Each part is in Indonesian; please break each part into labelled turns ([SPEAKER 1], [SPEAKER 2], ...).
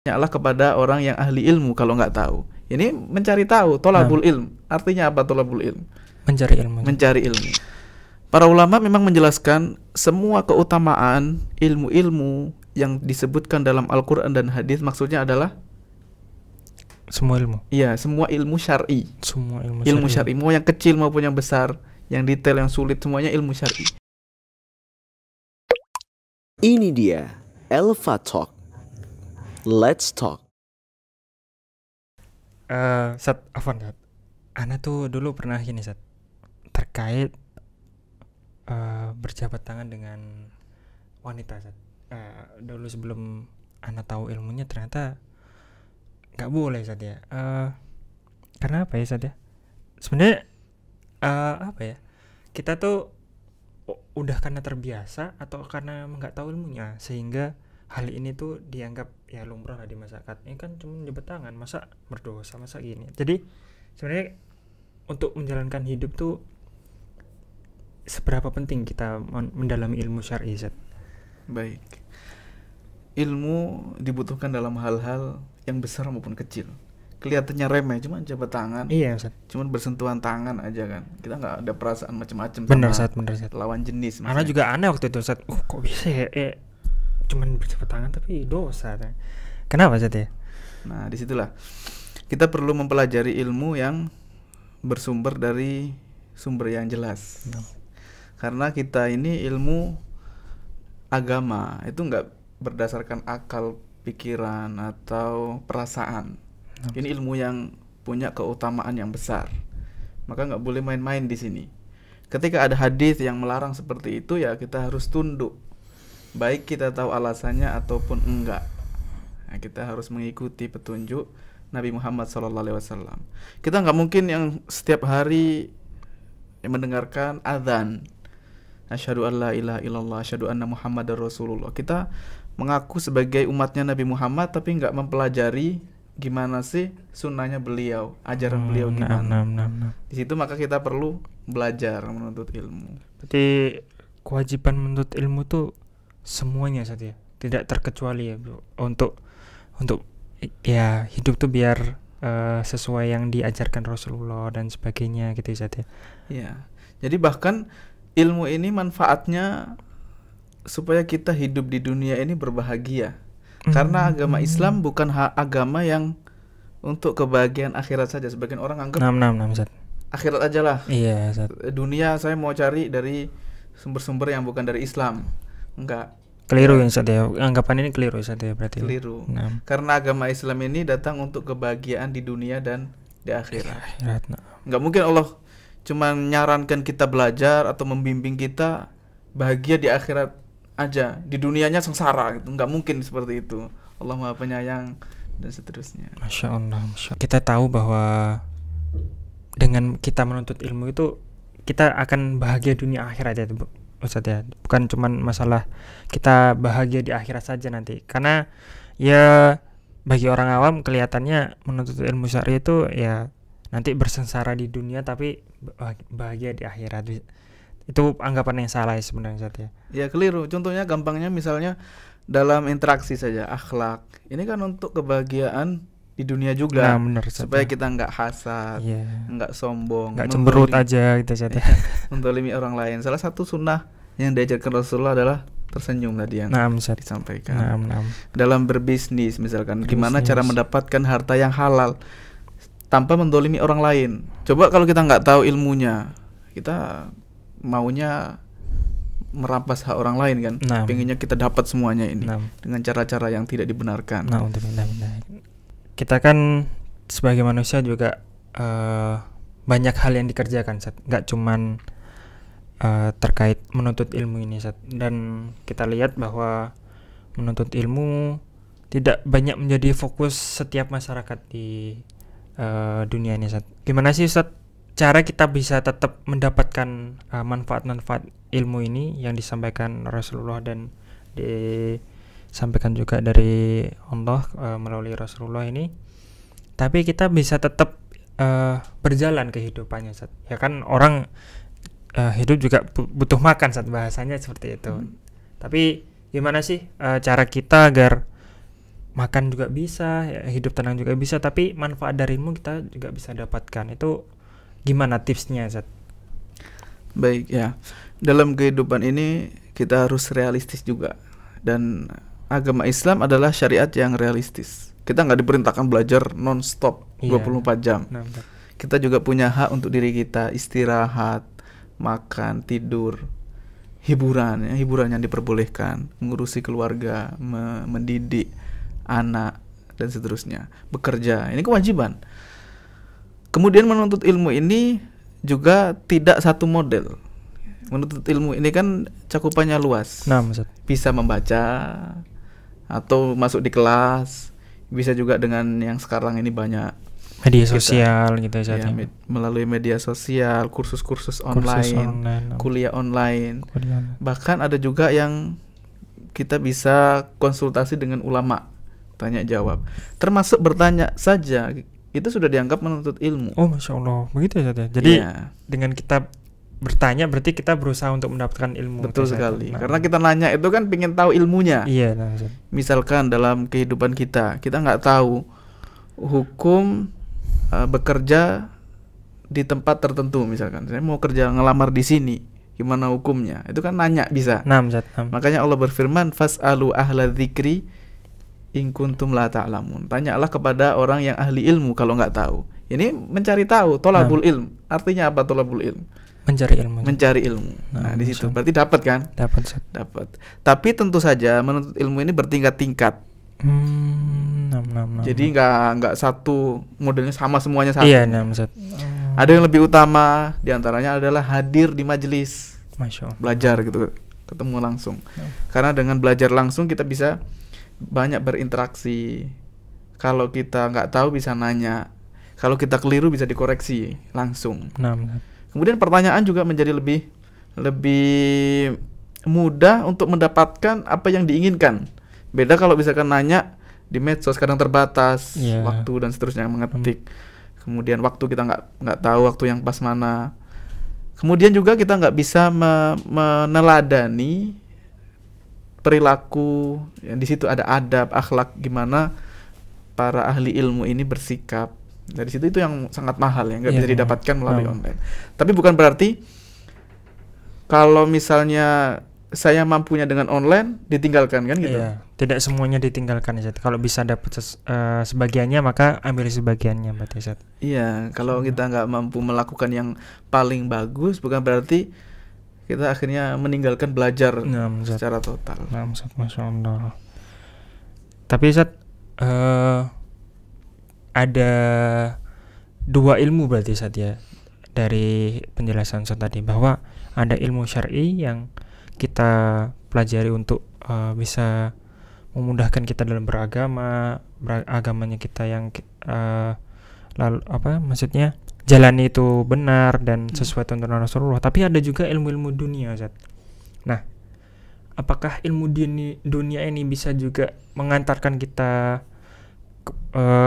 [SPEAKER 1] Tanyalah kepada orang yang ahli ilmu kalau nggak tahu. Ini mencari tahu, tolabul ilm. Artinya apa tolabul ilm?
[SPEAKER 2] Mencari ilmu.
[SPEAKER 1] Mencari ilmu. Para ulama memang menjelaskan semua keutamaan ilmu-ilmu yang disebutkan dalam Al-Quran dan hadis, maksudnya adalah
[SPEAKER 2] Semua ilmu.
[SPEAKER 1] iya, semua ilmu syar'i.
[SPEAKER 2] Semua ilmu.
[SPEAKER 1] Ilmu syar'i, mau yang kecil maupun yang besar, yang detail, yang sulit, semuanya ilmu syar'i.
[SPEAKER 3] Ini dia Elva Talk. Let's talk.
[SPEAKER 2] Sat, Afwan, Sat. Ana tuh dulu pernah gini, Sat, terkait berjabat tangan dengan wanita, Sat. Dulu sebelum Ana tahu ilmunya ternyata nggak boleh, Sat ya. Karena apa ya, Sat ya? Sebenarnya apa ya? Kita tuh udah karena terbiasa atau karena nggak tahu ilmunya sehingga hal ini tuh dianggap ya lumrah lah di masyarakat. Ini kan cuma jabat tangan, masa berdosa, masa gini. Jadi sebenarnya untuk menjalankan hidup tuh seberapa penting kita mendalami ilmu syar'i, Zat?
[SPEAKER 1] Baik. Ilmu dibutuhkan dalam hal-hal yang besar maupun kecil. Kelihatannya remeh, cuma jabat tangan.
[SPEAKER 2] Iya, Zat.
[SPEAKER 1] Cuma bersentuhan tangan aja kan. Kita nggak ada perasaan macam-macam
[SPEAKER 2] Bener,
[SPEAKER 1] sama
[SPEAKER 2] Zat, bener, Zat.
[SPEAKER 1] lawan jenis.
[SPEAKER 2] Ana juga aneh waktu itu, Zat. Kok bisa ya? Cuman berjabat tangan tapi dosa. Kenapa, Zat ya?
[SPEAKER 1] Nah, disitulah kita perlu mempelajari ilmu yang bersumber dari sumber yang jelas. Karena kita ini ilmu agama itu nggak berdasarkan akal, pikiran atau perasaan. Ini ilmu yang punya keutamaan yang besar. Maka nggak boleh main-main di sini. Ketika ada hadis yang melarang seperti itu, ya kita harus tunduk. Baik kita tahu alasannya ataupun enggak. Nah, kita harus mengikuti petunjuk Nabi Muhammad SAW. Kita nggak mungkin yang setiap hari mendengarkan azan, asyhadu an la ilaha illallah, asyhadu anna Muhammadar Rasulullah. Kita mengaku sebagai umatnya Nabi Muhammad tapi nggak mempelajari gimana sih sunnahnya beliau, ajaran beliau gimana. Di situ maka kita perlu belajar menuntut ilmu.
[SPEAKER 2] Berarti kewajiban menuntut ilmu tuh semuanya, Sat ya, tidak terkecuali ya, bro. Untuk ya hidup tuh biar sesuai yang diajarkan Rasulullah dan sebagainya gitu, Sat ya.
[SPEAKER 1] Iya. Jadi bahkan ilmu ini manfaatnya supaya kita hidup di dunia ini berbahagia. Karena agama Islam bukan agama yang untuk kebahagiaan akhirat saja. Sebagian orang anggap
[SPEAKER 2] Zat.
[SPEAKER 1] Akhirat aja lah.
[SPEAKER 2] Iya, Zat.
[SPEAKER 1] Dunia saya mau cari dari sumber-sumber yang bukan dari Islam. Enggak.
[SPEAKER 2] Keliru ya, Zat ya. Anggapan ini keliru, Zat ya, berarti.
[SPEAKER 1] Keliru. Karena agama Islam ini datang untuk kebahagiaan di dunia dan di akhirat. Enggak mungkin Allah cuma menyarankan kita belajar atau membimbing kita bahagia di akhirat aja, di dunianya sengsara gitu. Nggak mungkin seperti itu. Allah Maha Penyayang dan seterusnya.
[SPEAKER 2] Masya Allah. Kita tahu bahwa dengan kita menuntut ilmu itu kita akan bahagia dunia akhirat ya, Ustaz ya. Bukan cuman masalah kita bahagia di akhirat saja nanti. Karena ya bagi orang awam kelihatannya menuntut ilmu syar'i itu ya nanti bersengsara di dunia tapi bahagia di akhirat. Itu anggapan yang salah ya sebenarnya, Zat ya.
[SPEAKER 1] Ya keliru. Contohnya gampangnya misalnya dalam interaksi saja, akhlak. Ini kan untuk kebahagiaan di dunia juga.
[SPEAKER 2] Nah, bener,
[SPEAKER 1] supaya kita nggak hasad, nggak sombong,
[SPEAKER 2] nggak cemberut aja gitu, Zat ya.
[SPEAKER 1] Mendolimi orang lain. Salah satu sunnah yang diajarkan Rasulullah adalah tersenyum tadi yang disampaikan. Dalam berbisnis misalkan, gimana cara mendapatkan harta yang halal tanpa mendolimi orang lain. Coba kalau kita nggak tahu ilmunya, kita maunya merampas hak orang lain kan. Pengennya kita dapat semuanya ini dengan cara-cara yang tidak dibenarkan.
[SPEAKER 2] Kita kan sebagai manusia juga banyak hal yang dikerjakan, Sat. Nggak cuman terkait menuntut ilmu ini, Sat. Dan kita lihat bahwa menuntut ilmu tidak banyak menjadi fokus setiap masyarakat di dunia ini, Sat. Gimana sih, Sat, cara kita bisa tetap mendapatkan manfaat-manfaat ilmu ini yang disampaikan Rasulullah dan disampaikan juga dari Allah melalui Rasulullah ini, tapi kita bisa tetap berjalan kehidupannya, Sat. Ya kan orang hidup juga butuh makan, Sat, bahasanya seperti itu. Tapi gimana sih cara kita agar makan juga bisa, ya, hidup tenang juga bisa, tapi manfaat dari ilmu kita juga bisa dapatkan. Itu gimana tipsnya, Zat?
[SPEAKER 1] Baik ya, dalam kehidupan ini kita harus realistis juga. Dan agama Islam adalah syariat yang realistis. Kita nggak diperintahkan belajar non-stop 24 jam.
[SPEAKER 2] Nah,
[SPEAKER 1] Kita juga punya hak untuk diri kita, istirahat, makan, tidur, hiburan, ya, hiburan yang diperbolehkan, mengurusi keluarga, mendidik anak, dan seterusnya, bekerja, ini kewajiban. Kemudian menuntut ilmu ini juga tidak satu model. Menuntut ilmu ini kan cakupannya luas.
[SPEAKER 2] Nah, Ustaz.
[SPEAKER 1] Bisa membaca atau masuk di kelas, bisa juga dengan yang sekarang ini banyak
[SPEAKER 2] Media sosial gitu ya, Ustaz.
[SPEAKER 1] ya, melalui media sosial, kursus-kursus online, kuliah online. Bahkan ada juga yang kita bisa konsultasi dengan ulama, tanya jawab. Termasuk bertanya saja itu sudah dianggap menuntut ilmu.
[SPEAKER 2] Oh, Masya Allah, begitu ya, Ustaz. Jadi
[SPEAKER 1] Iya.
[SPEAKER 2] dengan kita bertanya berarti kita berusaha untuk mendapatkan ilmu.
[SPEAKER 1] Betul
[SPEAKER 2] Ustaz.
[SPEAKER 1] sekali.
[SPEAKER 2] Nah,
[SPEAKER 1] Karena kita nanya itu kan pengen tahu ilmunya.
[SPEAKER 2] iya, nah, Ustaz.
[SPEAKER 1] Misalkan dalam kehidupan kita nggak tahu hukum bekerja di tempat tertentu, misalkan saya mau kerja ngelamar di sini, gimana hukumnya? Itu kan nanya bisa.
[SPEAKER 2] Nah, Ustaz.
[SPEAKER 1] Makanya Allah berfirman, fas'alu ahla dzikri in kuntum la ta'lamun. Tanyalah kepada orang yang ahli ilmu kalau nggak tahu. Ini mencari tahu, tolabul ilm. Artinya apa tolabul ilm?
[SPEAKER 2] Mencari ilmu.
[SPEAKER 1] Mencari ilmu. Nah, di situ berarti dapat kan?
[SPEAKER 2] Dapat, Ustaz.
[SPEAKER 1] Dapat. Tapi tentu saja menuntut ilmu ini bertingkat-tingkat. Jadi nggak satu modelnya sama semuanya satu.
[SPEAKER 2] Iya, nah, Ustaz.
[SPEAKER 1] Ada yang lebih utama, diantaranya adalah hadir di majelis,
[SPEAKER 2] Masya Allah.
[SPEAKER 1] belajar gitu, ketemu langsung. Karena dengan belajar langsung kita bisa banyak berinteraksi. Kalau kita nggak tahu bisa nanya, kalau kita keliru bisa dikoreksi langsung.
[SPEAKER 2] Nah, Ustaz.
[SPEAKER 1] Kemudian pertanyaan juga menjadi lebih mudah untuk mendapatkan apa yang diinginkan. Beda kalau misalkan nanya di medsos, kadang terbatas waktu dan seterusnya mengetik. Kemudian waktu kita nggak tahu waktu yang pas mana. Kemudian juga kita nggak bisa meneladani perilaku. Di situ ada adab, akhlak, gimana para ahli ilmu ini bersikap. Dari situ itu yang sangat mahal ya, nggak bisa didapatkan melalui online. Tapi bukan berarti kalau misalnya saya mampunya dengan online ditinggalkan kan gitu.
[SPEAKER 2] Iya, tidak semuanya ditinggalkan, Ustaz. Kalau bisa dapat sebagiannya maka ambil sebagiannya, berarti, Ustaz.
[SPEAKER 1] Iya, kalau kita nggak mampu melakukan yang paling bagus bukan berarti kita akhirnya meninggalkan belajar secara total.
[SPEAKER 2] Nah, Ustaz, Masya Allah. Tapi, Ustaz, ada dua ilmu berarti, Ustaz, ya, dari penjelasan Ustaz tadi, bahwa ada ilmu syar'i yang kita pelajari untuk bisa memudahkan kita dalam agamanya kita yang lalu maksudnya jalani itu benar dan sesuai tuntunan Rasulullah. Tapi ada juga ilmu-ilmu dunia, Ustaz. Nah, apakah ilmu dunia ini bisa juga mengantarkan kita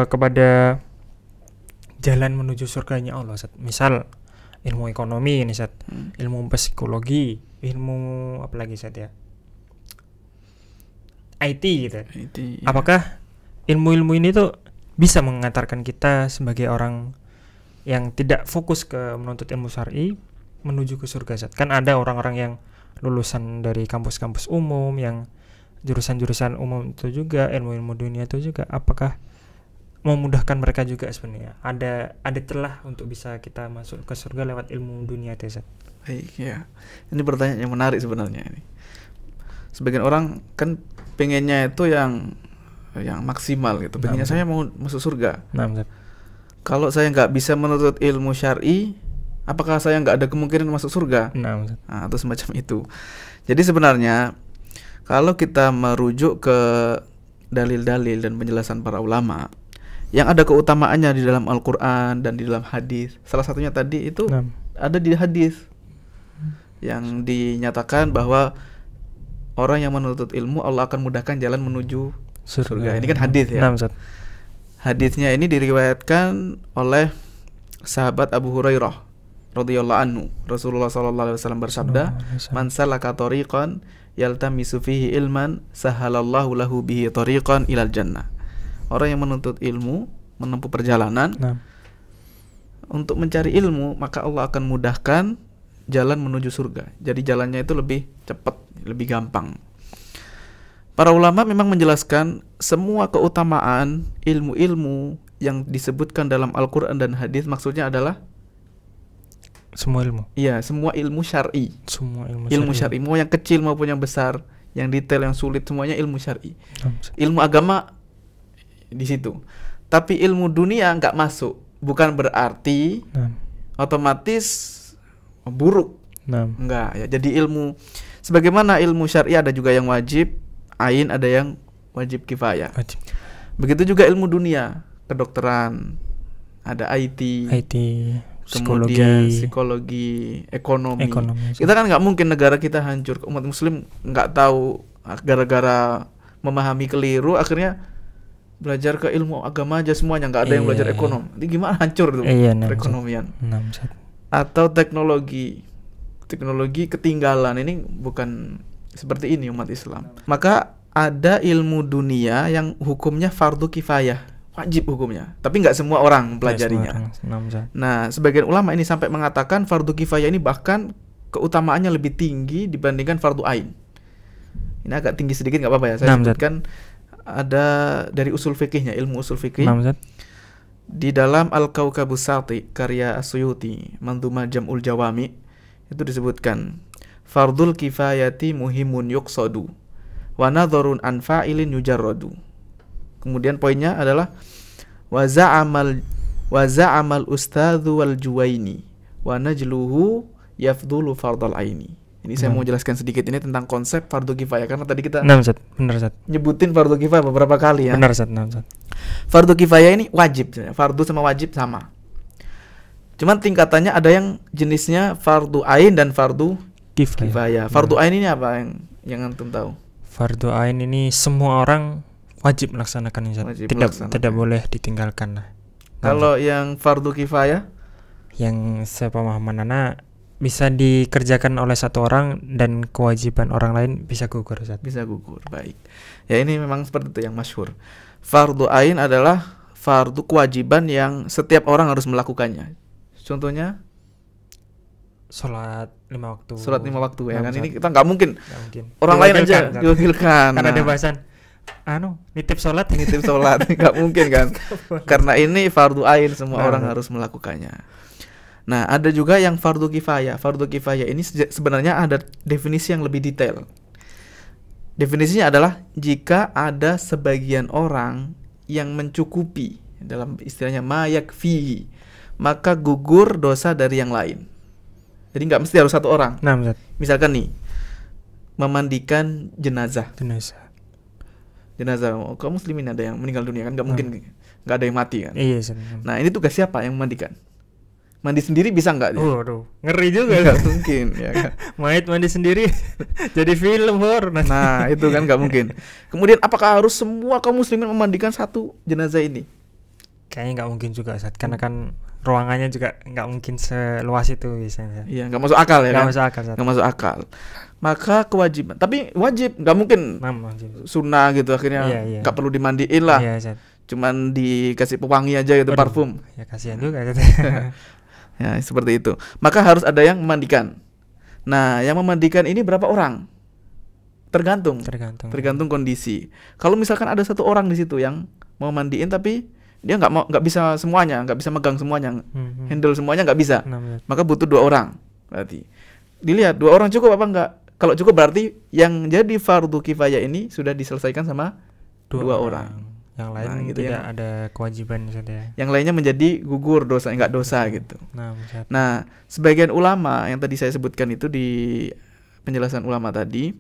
[SPEAKER 2] kepada jalan menuju surganya Allah, Ustaz? Misal ilmu ekonomi ini, Ustaz. Ilmu psikologi, ilmu apa lagi, Ustaz, ya? IT gitu.
[SPEAKER 1] IT, ya.
[SPEAKER 2] Apakah ilmu-ilmu ini tuh bisa mengantarkan kita sebagai orang yang tidak fokus ke menuntut ilmu syar'i menuju ke surga, Ustaz? Kan ada orang-orang yang lulusan dari kampus-kampus umum, yang jurusan-jurusan umum itu juga, ilmu-ilmu dunia itu juga. Apakah memudahkan mereka juga sebenarnya? Ada celah untuk bisa kita masuk ke surga lewat ilmu dunia itu, Ustaz?
[SPEAKER 1] Baik, ya. Ini pertanyaan yang menarik sebenarnya ini. Sebagian orang kan pengennya itu yang maksimal gitu. Pengennya saya mau masuk surga.
[SPEAKER 2] Nah,
[SPEAKER 1] kalau saya nggak bisa menuntut ilmu syar'i, apakah saya nggak ada kemungkinan masuk surga? Nah, atau semacam itu. Jadi sebenarnya kalau kita merujuk ke dalil-dalil dan penjelasan para ulama, yang ada keutamaannya di dalam Al-Quran dan di dalam hadis. Salah satunya tadi itu ada di hadis yang dinyatakan bahwa orang yang menuntut ilmu Allah akan mudahkan jalan menuju surga. Ini kan hadis ya. Hadisnya ini diriwayatkan oleh sahabat Abu Hurairah radhiyallahu anhu. Rasulullah sallallahu alaihi wasallam bersabda, "Man salaka tariqan yaltamisu fihi ilman, sahalallahu lahu bihi tariqan ilal jannah." orang yang menuntut ilmu, menempuh perjalanan
[SPEAKER 2] Nah,
[SPEAKER 1] untuk mencari ilmu, maka Allah akan mudahkan jalan menuju surga. Jadi jalannya itu lebih cepat, lebih gampang. Para ulama memang menjelaskan semua keutamaan ilmu-ilmu yang disebutkan dalam Al-Quran dan hadis, maksudnya adalah
[SPEAKER 2] semua ilmu.
[SPEAKER 1] iya, semua ilmu syar'i.
[SPEAKER 2] Semua
[SPEAKER 1] Ilmu syar'i, mau yang kecil maupun yang besar, yang detail, yang sulit, semuanya ilmu syar'i.
[SPEAKER 2] Nah,
[SPEAKER 1] Ilmu agama di situ. Tapi ilmu dunia nggak masuk. Bukan berarti
[SPEAKER 2] nah,
[SPEAKER 1] otomatis buruk.
[SPEAKER 2] nah.
[SPEAKER 1] Enggak ya. Jadi ilmu sebagaimana ilmu syar'i ada juga yang wajib ain, ada yang wajib kifayah.
[SPEAKER 2] Wajib.
[SPEAKER 1] Begitu juga ilmu dunia, kedokteran, ada IT, kemudian psikologi, ekonomi. Kita kan nggak mungkin negara kita hancur, umat muslim nggak tahu gara-gara memahami keliru akhirnya belajar ke ilmu agama aja semuanya, nggak ada yang belajar ekonomi. Jadi gimana hancur tuh perekonomian? Atau teknologi ketinggalan, ini bukan seperti ini umat Islam. Maka ada ilmu dunia yang hukumnya fardu kifayah, wajib hukumnya, tapi nggak semua orang mempelajarinya. Nah, sebagian ulama ini sampai mengatakan fardu kifayah ini bahkan keutamaannya lebih tinggi dibandingkan fardu ain. Ini agak tinggi sedikit, nggak apa-apa ya. Saya sebutkan ada dari usul fikihnya, ilmu usul fikih. Di dalam Al-Kaukabus Sati karya As-Suyuti, Mandhumah Jam'ul Jawami, itu disebutkan fardul kifayati muhimun yuqsadu wa nadharun an fa'ilin yujarradu. Kemudian poinnya adalah wa za'amal ustadzu wal juwaini wa najluhu yafdulu fardal aini. Ini saya mau jelaskan sedikit ini tentang konsep fardu kifayah, karena tadi kita nyebutin fardu kifayah beberapa kali ya. Fardu kifayah ini wajib, fardu sama wajib sama. Cuman tingkatannya ada yang jenisnya fardu ain dan fardu kifayah. Fardu ain ini apa yang antum tahu?
[SPEAKER 2] Fardu ain ini semua orang wajib melaksanakan, tidak boleh ditinggalkan.
[SPEAKER 1] Kalau yang fardu kifayah,
[SPEAKER 2] yang sepemahaman anak bisa dikerjakan oleh satu orang dan kewajiban orang lain bisa gugur,
[SPEAKER 1] bisa gugur. Baik. Ya, ini memang seperti itu yang masyhur. Fardu ain adalah fardu kewajiban yang setiap orang harus melakukannya. Contohnya
[SPEAKER 2] sholat 5 waktu.
[SPEAKER 1] Sholat 5 waktu ya kan, ini kita nggak mungkin. Orang lain aja diwakilkan.
[SPEAKER 2] Karena ada bahasan nitip sholat
[SPEAKER 1] nggak mungkin kan. Karena ini fardu ain, semua orang harus melakukannya. Nah, ada juga yang fardu kifayah. Fardu kifayah ini sebenarnya ada definisi yang lebih detail. Definisinya adalah jika ada sebagian orang yang mencukupi, dalam istilahnya ma yakfihi, maka gugur dosa dari yang lain. Jadi nggak mesti harus satu orang. Misalkan nih, memandikan jenazah. Kaum muslimin ada yang meninggal dunia kan, nggak mungkin nggak ada yang mati kan. Nah, ini tugas siapa yang memandikan? Mandi sendiri bisa nggak?
[SPEAKER 2] Ngeri juga.
[SPEAKER 1] Nggak mungkin ya kan?
[SPEAKER 2] Mayat mandi sendiri jadi film horor.
[SPEAKER 1] Nah, itu kan nggak mungkin. Kemudian apakah harus semua kaum muslimin memandikan satu jenazah ini?
[SPEAKER 2] Kayaknya nggak mungkin juga, karena kan ruangannya juga nggak mungkin seluas itu biasanya.
[SPEAKER 1] Iya, nggak masuk akal ya kan?
[SPEAKER 2] Nggak
[SPEAKER 1] masuk akal. Maka kewajiban, tapi wajib, nggak mungkin sunnah gitu akhirnya nggak perlu dimandiin lah. Cuman dikasih pewangi aja gitu, parfum.
[SPEAKER 2] Ya kasihan juga.
[SPEAKER 1] Ya, seperti itu. Maka harus ada yang memandikan. Nah, yang memandikan ini berapa orang? Tergantung kondisi. Kalau misalkan ada satu orang di situ yang mau mandiin tapi dia nggak bisa semuanya, nggak bisa megang semuanya, handle semuanya nggak bisa, maka butuh 2 orang. Berarti dilihat 2 orang cukup apa enggak. Kalau cukup berarti yang jadi fardu kifayah ini sudah diselesaikan sama 2 orang.
[SPEAKER 2] Yang lain gitu, tidak ada kewajiban saja.
[SPEAKER 1] Yang lainnya menjadi gugur dosa, enggak dosa gitu. Nah, sebagian ulama yang tadi saya sebutkan itu di penjelasan ulama tadi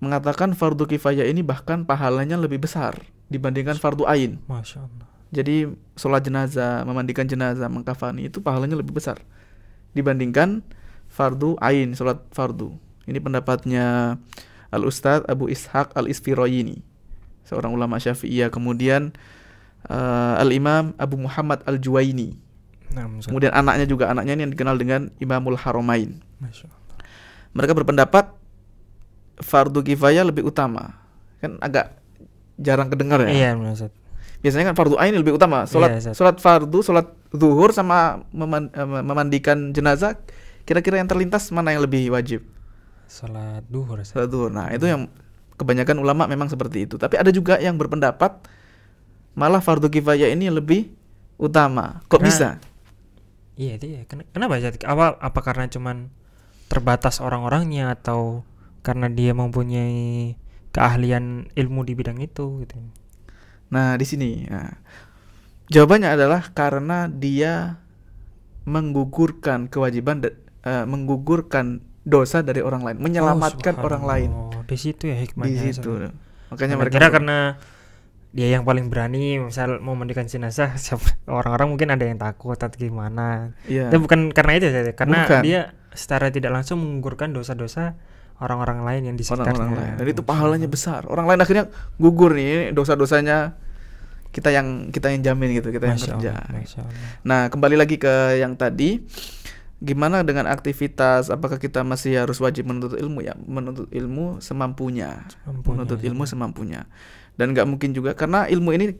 [SPEAKER 1] mengatakan fardu kifayah ini bahkan pahalanya lebih besar dibandingkan fardu ain.
[SPEAKER 2] Masya Allah.
[SPEAKER 1] Jadi sholat jenazah, memandikan jenazah, mengkafani itu pahalanya lebih besar dibandingkan fardu ain, sholat fardu. Ini pendapatnya Al-Ustadz Abu Ishaq Al-Isfirayini, seorang ulama Syafi'iyah. Kemudian Al-Imam Abu Muhammad Al-Juwaini. Kemudian anaknya ini yang dikenal dengan Imamul Haramain. Mereka berpendapat fardu kifayah lebih utama. Kan agak jarang kedengar ya.
[SPEAKER 2] Iya, maksud.
[SPEAKER 1] biasanya kan fardu ain lebih utama.
[SPEAKER 2] Iya,
[SPEAKER 1] Sholat fardu, sholat zuhur sama memandikan jenazah, kira-kira yang terlintas mana yang lebih wajib?
[SPEAKER 2] Salat duhur.
[SPEAKER 1] Sholat zuhur. Nah, itu yang kebanyakan ulama memang seperti itu. Tapi ada juga yang berpendapat malah fardu kifayah ini lebih utama. Kok bisa?
[SPEAKER 2] Iya, dia. Kenapa ya? Apa karena cuman terbatas orang-orangnya atau karena dia mempunyai keahlian ilmu di bidang itu gitu.
[SPEAKER 1] Nah, di sini. Nah, jawabannya adalah karena dia menggugurkan kewajiban menggugurkan dosa dari orang lain, menyelamatkan orang lain.
[SPEAKER 2] Di situ ya hikmahnya.
[SPEAKER 1] Di situ. Makanya
[SPEAKER 2] Karena
[SPEAKER 1] mereka
[SPEAKER 2] karena dia yang paling berani, misal mau mandikan jenazah, orang-orang mungkin ada yang takut atau gimana.
[SPEAKER 1] Iya.
[SPEAKER 2] Itu bukan karena itu saja, karena
[SPEAKER 1] Bukan.
[SPEAKER 2] dia secara tidak langsung menggugurkan dosa-dosa orang-orang lain yang di sekitarnya.
[SPEAKER 1] Orang-orang lain. Dan itu pahalanya besar. Orang lain akhirnya gugur nih dosa-dosanya. Kita yang jamin gitu, kita yang
[SPEAKER 2] Masya
[SPEAKER 1] kerja.
[SPEAKER 2] Allah, Masya Allah.
[SPEAKER 1] Nah, kembali lagi ke yang tadi, gimana dengan aktivitas? Apakah kita masih harus wajib menuntut ilmu? Ya, menuntut ilmu semampunya. Menuntut ilmu semampunya. Dan nggak mungkin juga karena ilmu ini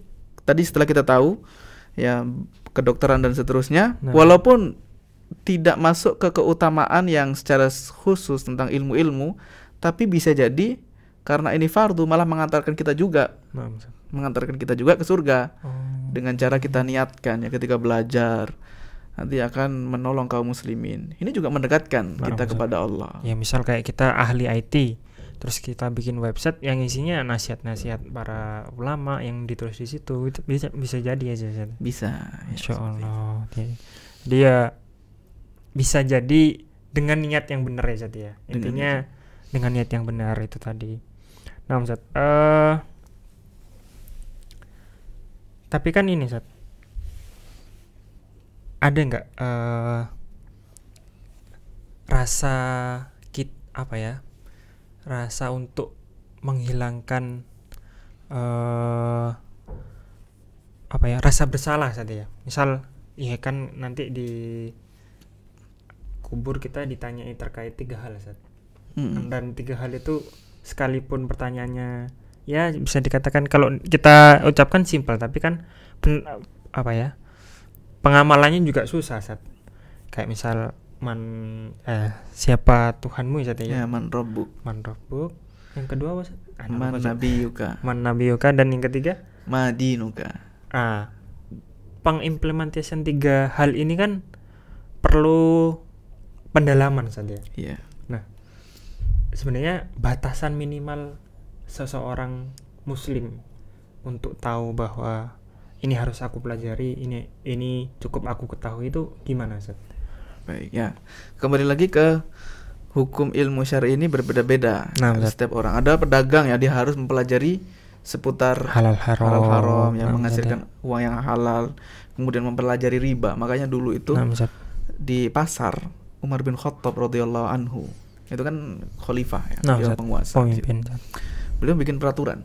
[SPEAKER 1] tadi setelah kita tahu ya kedokteran dan seterusnya, walaupun tidak masuk ke keutamaan yang secara khusus tentang ilmu-ilmu, tapi bisa jadi karena ini fardu malah mengantarkan kita juga ke surga dengan cara kita niatkan ya ketika belajar nanti akan menolong kaum muslimin. Ini juga mendekatkan kita kepada Allah.
[SPEAKER 2] Ya misal kayak kita ahli IT, terus kita bikin website yang isinya nasihat-nasihat para ulama yang ditulis di situ, itu bisa jadi aja.
[SPEAKER 1] Bisa.
[SPEAKER 2] Insya Allah. Dia bisa jadi dengan niat yang benar ya Zat ya. Intinya dengan niat yang benar itu tadi. Nah Zat, tapi kan ini Zat, ada nggak rasa rasa untuk menghilangkan rasa bersalah saja ya. Misal ya kan nanti di kubur kita ditanyai terkait 3 hal Zat. Dan 3 hal itu sekalipun pertanyaannya ya bisa dikatakan kalau kita ucapkan simpel, tapi kan pengamalannya juga susah Zat. Kayak misal siapa Tuhanmu Zat ya?
[SPEAKER 1] Man rabbuk.
[SPEAKER 2] Yang kedua apa Zat?
[SPEAKER 1] Man
[SPEAKER 2] nabiyuka dan yang ketiga
[SPEAKER 1] madinuka.
[SPEAKER 2] Pengimplementasian 3 hal ini kan perlu pendalaman saja.
[SPEAKER 1] Iya.
[SPEAKER 2] Nah, sebenarnya batasan minimal seseorang muslim untuk tahu bahwa ini harus aku pelajari, ini cukup aku ketahui itu gimana Ustaz?
[SPEAKER 1] Baik ya. Kembali lagi ke hukum ilmu syar'i ini berbeda-beda. Setiap orang. Ada pedagang ya, dia harus mempelajari seputar
[SPEAKER 2] halal haram
[SPEAKER 1] yang menghasilkan uang yang halal, kemudian mempelajari riba. Makanya dulu itu di pasar Umar bin Khattab radhiyallahu anhu, itu kan khalifah ya, dia penguasa. Beliau bikin peraturan,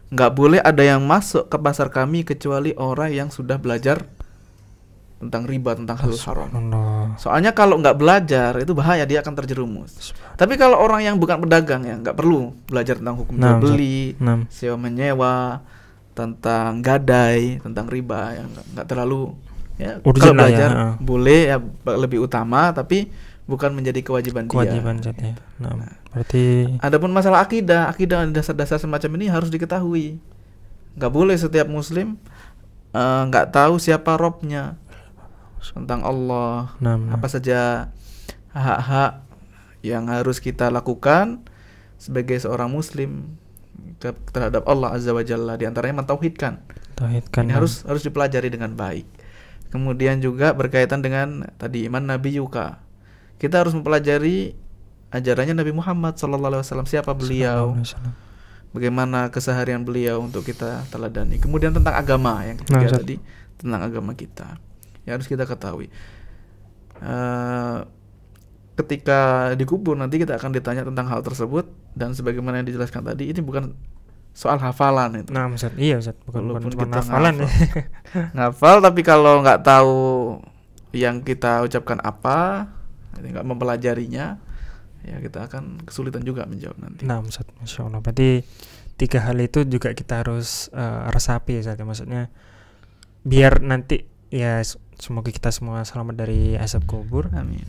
[SPEAKER 1] nggak boleh ada yang masuk ke pasar kami kecuali orang yang sudah belajar tentang riba, tentang halal haram. Soalnya kalau nggak belajar itu bahaya, dia akan terjerumus. Tapi kalau orang yang bukan pedagang ya nggak perlu belajar tentang hukum jual beli, sewa menyewa, tentang gadai, tentang riba, yang nggak terlalu ya. Kalau belajar boleh ya, lebih utama, tapi bukan menjadi kewajiban dia.
[SPEAKER 2] Berarti
[SPEAKER 1] adapun masalah akidah dasar-dasar semacam ini harus diketahui. Nggak boleh setiap muslim nggak tahu siapa Robnya, tentang Allah, apa saja hak-hak yang harus kita lakukan sebagai seorang muslim terhadap Allah Azza wa Jalla, di antaranya mentauhidkan. Ini harus dipelajari dengan baik. Kemudian juga berkaitan dengan tadi iman Nabi Yuka. Kita harus mempelajari ajarannya Nabi Muhammad SAW, siapa beliau, bagaimana keseharian beliau untuk kita teladani. Kemudian tentang agama yang ketiga tadi, tentang agama kita yang harus kita ketahui. Ketika dikubur nanti kita akan ditanya tentang hal tersebut, dan sebagaimana yang dijelaskan tadi, ini bukan soal hafalan itu.
[SPEAKER 2] Iya Ustaz, bukan cuma hafalan ya.
[SPEAKER 1] Ngafal tapi kalau nggak tahu yang kita ucapkan apa, nggak mempelajarinya, ya kita akan kesulitan juga menjawab nanti.
[SPEAKER 2] Ustaz, Masya Allah. Berarti 3 hal itu juga kita harus resapi ya, maksudnya biar nanti ya semoga kita semua selamat dari azab kubur.
[SPEAKER 1] Amin.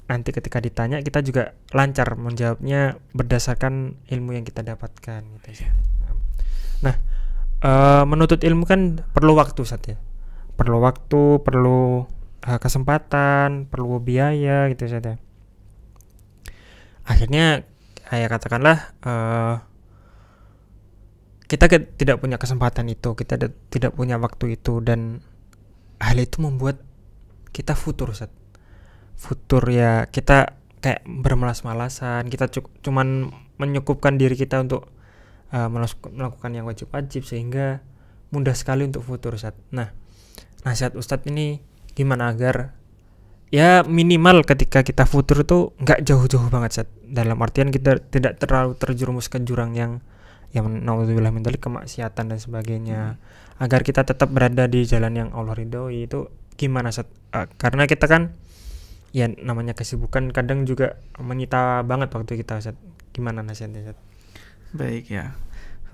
[SPEAKER 2] Nanti ketika ditanya kita juga lancar menjawabnya berdasarkan ilmu yang kita dapatkan gitu. Nah, menuntut ilmu kan perlu waktu Ustaz ya. Perlu waktu, perlu kesempatan, perlu biaya gitu Ustaz ya. Akhirnya kayak katakanlah kita tidak punya kesempatan itu, kita tidak punya waktu itu, dan hal itu membuat kita futur Ustaz. Futur ya, kita kayak bermalas-malasan, kita cuman menyukupkan diri kita untuk melakukan yang wajib-wajib sehingga mudah sekali untuk futur Ustaz. Nah, nasihat Ustadz ini gimana agar ya minimal ketika kita futur itu nggak jauh-jauh banget Ustaz. Dalam artian kita tidak terlalu terjerumus ke jurang yang naudzubillah min dzalik, kemaksiatan dan sebagainya. Agar kita tetap berada di jalan yang Allah ridhoi itu gimana Ustaz? Karena kita kan ya namanya kesibukan kadang juga menyita banget waktu kita Ustaz. Gimana nasihatnya Ustaz?
[SPEAKER 1] Baik ya.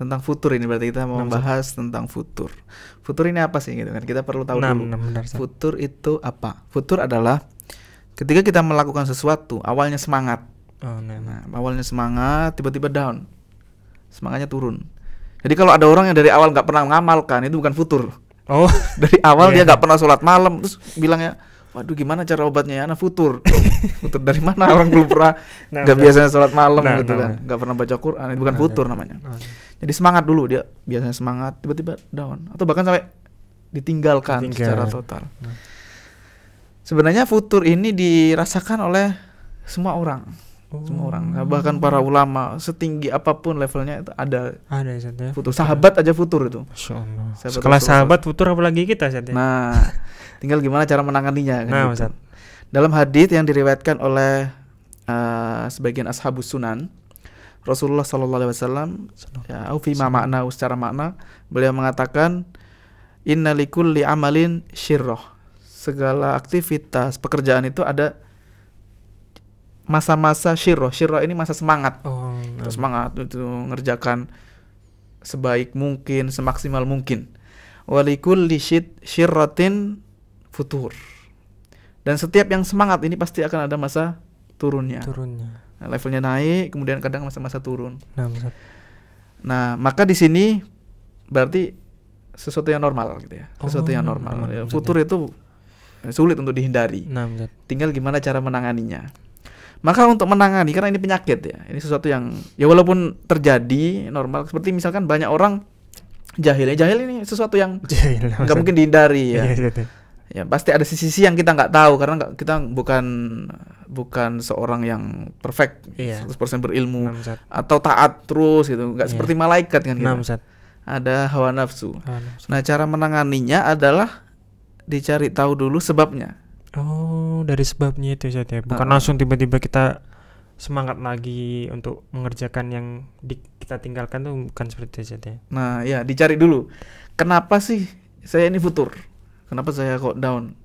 [SPEAKER 1] Tentang futur ini berarti kita mau membahas tentang futur. Futur ini apa sih gitu kan? Kita perlu tahu dulu.
[SPEAKER 2] Benar,
[SPEAKER 1] futur itu apa? Futur adalah ketika kita melakukan sesuatu, awalnya semangat. Nah, awalnya semangat, tiba-tiba down. Semangatnya turun. Jadi kalau ada orang yang dari awal nggak pernah mengamalkan, itu bukan futur.
[SPEAKER 2] Oh,
[SPEAKER 1] dari awal dia nggak pernah sholat malam, terus bilangnya, waduh gimana cara obatnya ya? Nah, futur. Futur dari mana? Orang belum pernah, nggak biasanya sholat malam gitu kan, nggak pernah baca Quran, itu bukan futur namanya. Jadi semangat dulu, dia biasanya semangat, tiba-tiba down, atau bahkan sampai ditinggalkan secara total. Sebenarnya futur ini dirasakan oleh semua orang. Semua orang, bahkan para ulama setinggi apapun levelnya itu ada
[SPEAKER 2] ya.
[SPEAKER 1] futur. Sahabat aja futur itu.
[SPEAKER 2] Masya Allah. Sekelas sahabat futur apalagi kita Ustaz ya.
[SPEAKER 1] Nah, tinggal gimana cara menanganinya kan gitu.
[SPEAKER 2] Ustaz.
[SPEAKER 1] Dalam hadits yang diriwayatkan oleh sebagian ashabus sunan, Rasulullah SAW ya fi makna secara makna beliau mengatakan inna likulli amalin syirrah. Segala aktivitas pekerjaan itu ada masa-masa syirrah. Syirrah ini masa semangat. Semangat itu ngerjakan sebaik mungkin, semaksimal mungkin. Walikulli syirratin futur. Dan setiap yang semangat ini pasti akan ada masa turunnya. Nah, levelnya naik, kemudian kadang masa-masa turun. Nah, maka di sini berarti sesuatu yang normal gitu ya. Sesuatu yang normal. Ya, futur itu sulit untuk dihindari. Tinggal gimana cara menanganinya. Maka untuk menangani, karena ini penyakit ya, ini sesuatu yang ya walaupun terjadi normal, seperti misalkan banyak orang jahil ini sesuatu yang nggak mungkin dihindari ya. Ya pasti ada sisi yang kita nggak tahu karena kita bukan seorang yang perfect, 100% berilmu atau taat terus gitu, nggak seperti malaikat kan gitu. Ada hawa nafsu. Nah, cara menanganinya adalah dicari tahu dulu sebabnya.
[SPEAKER 2] Dari sebabnya itu saja. Bukan langsung tiba-tiba kita semangat lagi untuk mengerjakan yang kita tinggalkan tuh, bukan seperti itu saja.
[SPEAKER 1] Nah, ya dicari dulu. Kenapa sih saya ini futur? Kenapa saya kok down?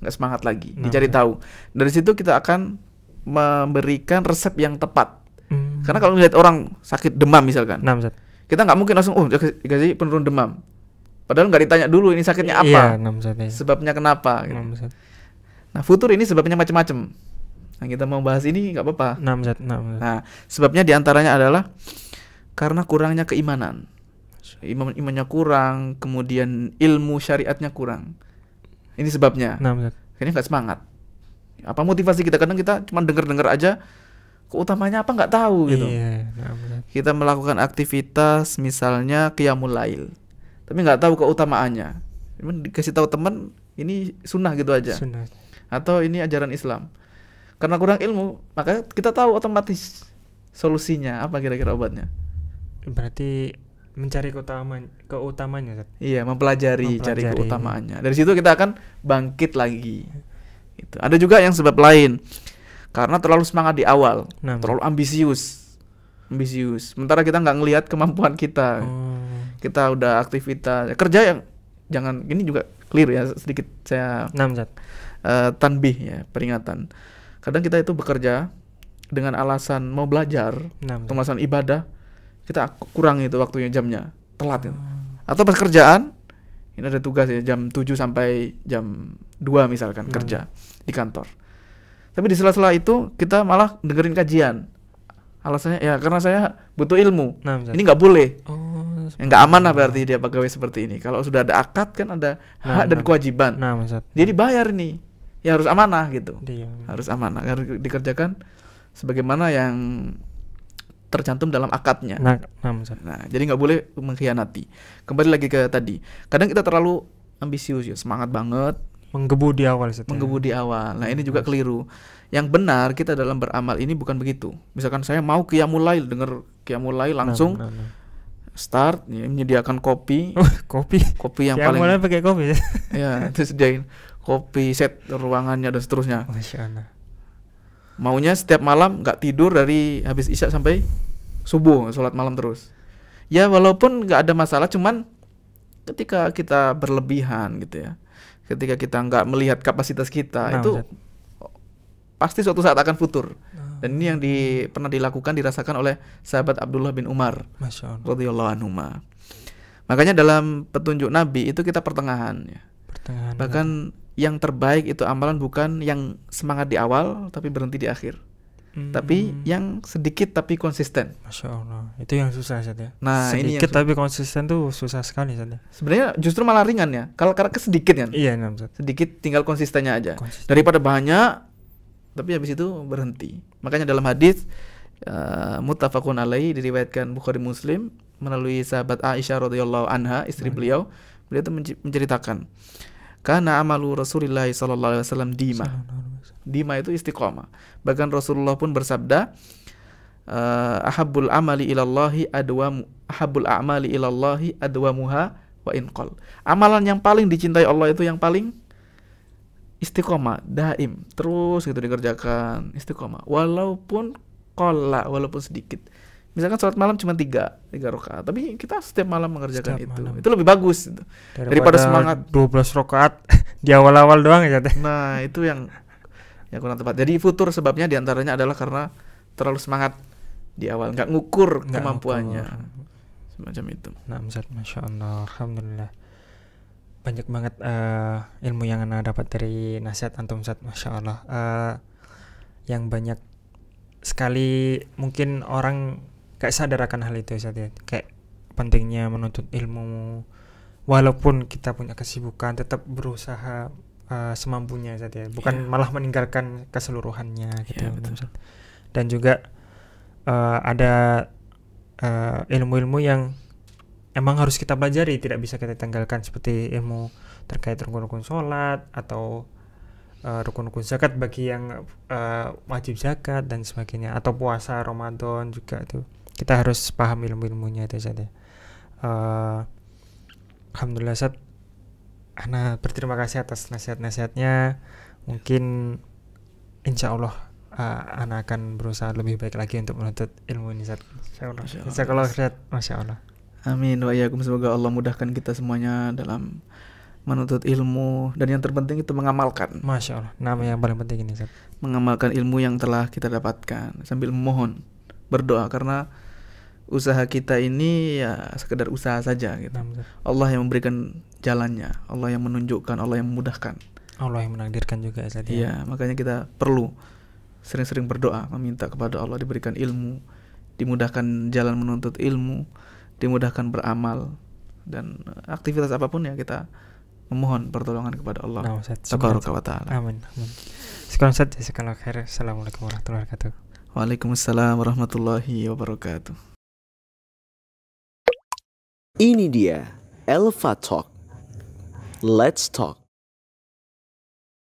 [SPEAKER 1] Nggak semangat lagi. Dicari tahu. Dari situ kita akan memberikan resep yang tepat. Karena kalau melihat orang sakit demam misalkan, kita nggak mungkin langsung dikasih penurun demam. Padahal nggak ditanya dulu ini sakitnya apa, sebabnya kenapa. Gitu. Nah, futur ini sebabnya macam-macam. Nah, kita mau bahas ini nggak apa-apa. Nah, sebabnya diantaranya adalah karena kurangnya keimanan. Imannya kurang, kemudian ilmu syariatnya kurang. Ini sebabnya. Kayaknya nggak semangat. Apa motivasi kita? Kadang kita cuma dengar-dengar aja, keutamanya apa nggak tahu gitu. Kita melakukan aktivitas misalnya qiyamul lail, tapi nggak tahu keutamaannya. Cuman dikasih tahu teman ini sunnah gitu aja. Atau ini ajaran Islam. Karena kurang ilmu, maka kita tahu otomatis solusinya apa kira-kira obatnya.
[SPEAKER 2] Berarti mencari keutamanya.
[SPEAKER 1] Iya, mempelajari, cari keutamaannya. Dari situ kita akan bangkit lagi. Gitu. Ada juga yang sebab lain. Karena terlalu semangat di awal, terlalu ambisius. Sementara kita nggak ngelihat kemampuan kita. Kita udah aktivitas kerja yang jangan, ini juga clear ya, sedikit saya tanbih ya, peringatan. Kadang kita itu bekerja dengan alasan mau belajar, atau alasan ibadah, kita kurangi itu waktunya, jamnya telat gitu. Atau pas kerjaan ini ada tugas ya jam 7 sampai jam 2 misalkan kerja di kantor. Tapi di sela-sela itu kita malah dengerin kajian. Alasannya ya karena saya butuh ilmu. Ini nggak boleh. Nggak amanah berarti dia pegawai seperti ini. Kalau sudah ada akad kan ada hak dan kewajiban. Dia dibayar nih. Ya harus amanah gitu. Harus amanah, harus dikerjakan sebagaimana yang tercantum dalam akadnya. Nah, jadi nggak boleh mengkhianati. Kembali lagi ke tadi. Kadang kita terlalu ambisius ya, semangat banget,
[SPEAKER 2] menggebu di awal.
[SPEAKER 1] Nah, ini juga keliru. Yang benar kita dalam beramal ini bukan begitu. Misalkan saya mau qiyamul lail, denger qiyamul lail langsung start ya, menyediakan kopi. Kopi yang paling
[SPEAKER 2] mulai pakai kopi.
[SPEAKER 1] Ya, terus sediain kopi, set ruangannya dan seterusnya.
[SPEAKER 2] Masya Allah.
[SPEAKER 1] Maunya setiap malam nggak tidur dari habis isya sampai subuh, sholat malam terus. Ya walaupun nggak ada masalah, cuman ketika kita berlebihan gitu ya, ketika kita nggak melihat kapasitas kita, itu pasti suatu saat akan futur. Dan ini yang pernah dilakukan, dirasakan oleh sahabat Abdullah bin Umar radhiyallahu anhu. Makanya dalam petunjuk Nabi itu kita pertengahan ya. Bahkan yang terbaik itu amalan bukan yang semangat di awal tapi berhenti di akhir, tapi yang sedikit tapi konsisten.
[SPEAKER 2] Masya Allah, itu yang susah saja.
[SPEAKER 1] Nah,
[SPEAKER 2] sedikit tapi konsisten tuh susah sekali saja.
[SPEAKER 1] Sebenarnya justru malah ringan ya, kalau karena sedikit kan.
[SPEAKER 2] Iya,
[SPEAKER 1] sedikit tinggal konsistennya aja. Daripada banyak tapi habis itu berhenti. Makanya dalam hadis muttafaqun alaihi diriwayatkan Bukhari Muslim melalui sahabat Aisyah radhiyallahu anha, istri beliau itu menceritakan, karena amalu Rasulullah sallallahu alaihi wasallam dima itu istiqomah. Bahkan Rasulullah pun bersabda, ahabbul a'mali ilallahi adwamuha wa inqal. Amalan yang paling dicintai Allah itu yang paling istiqomah, daim, terus gitu dikerjakan, istiqomah. Walaupun sedikit. Misalkan sholat malam cuma 3 rakaat, tapi kita setiap malam mengerjakan itu lebih bagus gitu. Daripada semangat
[SPEAKER 2] 12 rakaat di awal-awal doang ya.
[SPEAKER 1] Nah, itu yang kurang tepat. Jadi futur sebabnya diantaranya adalah karena terlalu semangat di awal, nggak ngukur kemampuannya, semacam itu.
[SPEAKER 2] Nah, Masya Allah, alhamdulillah. Banyak banget ilmu yang Ana dapat dari nasihat antum, Ustaz. Masya Allah. Yang banyak sekali mungkin orang gak sadar akan hal itu, Ustaz, ya. Kayak pentingnya menuntut ilmu walaupun kita punya kesibukan, tetap berusaha semampunya, Ustaz, ya. Bukan malah meninggalkan keseluruhannya gitu.
[SPEAKER 1] Ya,
[SPEAKER 2] dan juga ada ilmu-ilmu yang emang harus kita pelajari, tidak bisa kita tinggalkan, seperti ilmu terkait rukun-rukun sholat atau rukun-rukun zakat bagi yang wajib zakat dan sebagainya, atau puasa Ramadan juga itu kita harus paham ilmu-ilmunya itu saja. Alhamdulillah, Ustaz, Ana berterima kasih atas nasihat-nasihatnya. Mungkin insya Allah Ana akan berusaha lebih baik lagi untuk menuntut ilmu ini, Ustaz. Masya Allah.
[SPEAKER 1] Amin wa iyyakum. Semoga Allah mudahkan kita semuanya dalam menuntut ilmu, dan yang terpenting itu mengamalkan.
[SPEAKER 2] Masya Allah, nama yang paling penting ini, Ustaz.
[SPEAKER 1] Mengamalkan ilmu yang telah kita dapatkan sambil memohon, berdoa, karena usaha kita ini ya sekedar usaha saja gitu. Allah yang memberikan jalannya, Allah yang menunjukkan, Allah yang memudahkan,
[SPEAKER 2] Allah yang menakdirkan juga, Ustaz.
[SPEAKER 1] Iya, makanya kita perlu sering-sering berdoa, meminta kepada Allah diberikan ilmu, dimudahkan jalan menuntut ilmu, dimudahkan beramal, dan aktivitas apapun ya kita memohon pertolongan kepada Allah tabaraka wa taala.
[SPEAKER 2] Amin. Sekarang saja, sekarang khair. Assalamualaikum warahmatullahi wabarakatuh.
[SPEAKER 1] Waalaikumsalam warahmatullahi wabarakatuh.
[SPEAKER 3] Ini dia Elva Talk. Let's talk.